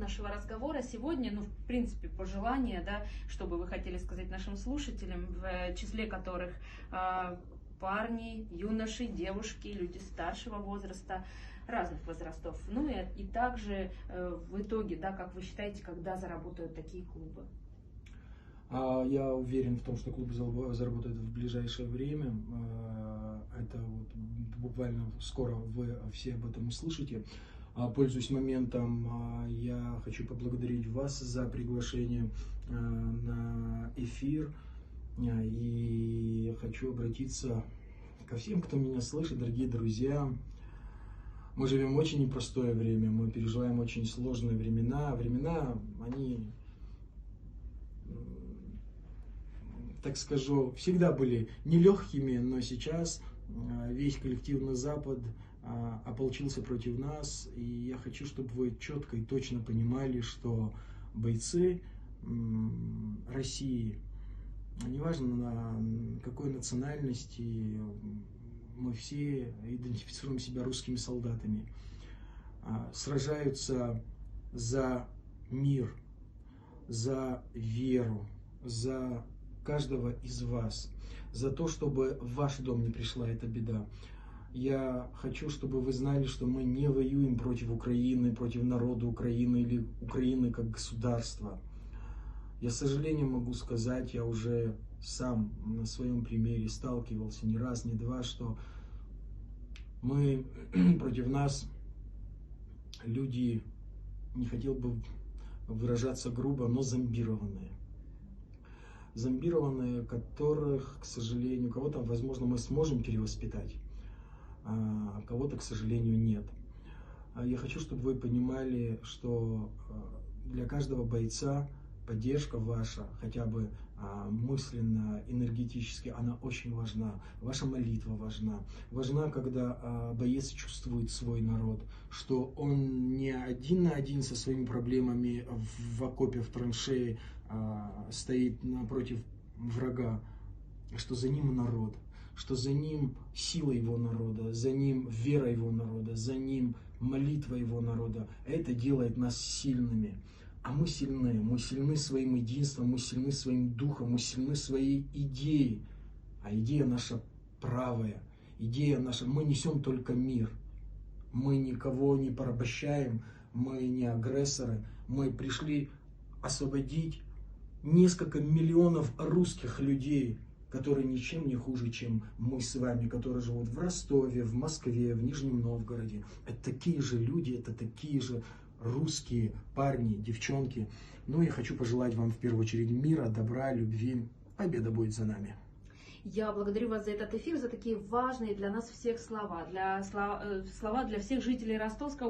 нашего разговора сегодня, ну, в принципе, пожелания, да, что бы вы хотели сказать нашим слушателям, в числе которых парни, юноши, девушки, люди старшего возраста, разных возрастов. Ну и также в итоге, да, как вы считаете, когда заработают такие клубы? Я уверен в том, что клуб заработает в ближайшее время. Это вот буквально скоро вы все об этом услышите. Пользуясь моментом, я хочу поблагодарить вас за приглашение на эфир. И хочу обратиться ко всем, кто меня слышит, дорогие друзья. Мы живем в очень непростое время, мы переживаем очень сложные времена. Времена, они, так скажу, всегда были нелегкими, но сейчас весь коллективный Запад ополчился против нас. И я хочу, чтобы вы четко и точно понимали, что бойцы России, неважно на какой национальности, мы все идентифицируем себя русскими солдатами, сражаются за мир, за веру, за каждого из вас, за то, чтобы в ваш дом не пришла эта беда. Я хочу, чтобы вы знали, что мы не воюем против Украины, против народа Украины или Украины как государства. Я, с сожалением, могу сказать, я уже сам на своем примере сталкивался не раз, не два, что против нас люди, не хотел бы выражаться грубо, но зомбированные. Зомбированные, которых, к сожалению, кого-то, возможно, мы сможем перевоспитать, а кого-то, к сожалению, нет. Я хочу, чтобы вы понимали, что для каждого бойца поддержка ваша, хотя бы мысленно, энергетически, она очень важна. Ваша молитва важна. Важна, когда боец чувствует свой народ, что он не один на один со своими проблемами в окопе, в траншее стоит напротив врага, что за ним народ, что за ним сила его народа, за ним вера его народа, за ним молитва его народа. Это делает нас сильными. А мы сильны своим единством, мы сильны своим духом, мы сильны своей идеей. А идея наша правая, идея наша, мы несем только мир. Мы никого не порабощаем, мы не агрессоры, мы пришли освободить несколько миллионов русских людей, которые ничем не хуже, чем мы с вами, которые живут в Ростове, в Москве, в Нижнем Новгороде. Это такие же люди, это такие же русские парни, девчонки. Ну и хочу пожелать вам в первую очередь мира, добра, любви. Победа будет за нами. Я благодарю вас за этот эфир, за такие важные для нас всех слова, слова для всех жителей Ростовской